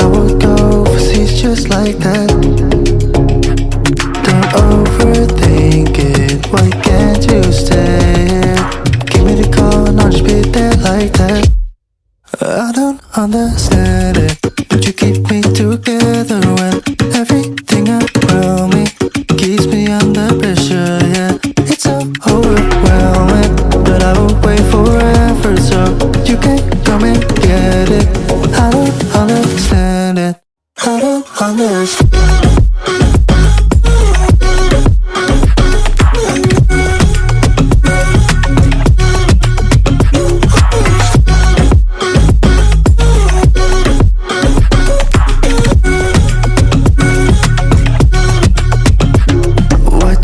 would go overseas just like that. Don't overthink it, why can't you stay here? Give me the call and I'll just be there like that. I don't understand it, but you keep me together when everything around me keeps me under pressure, yeah. It's so overwhelming, but I will wait forever, so you can come and get it. I don't understand it, I don't understand.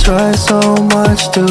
Try so much to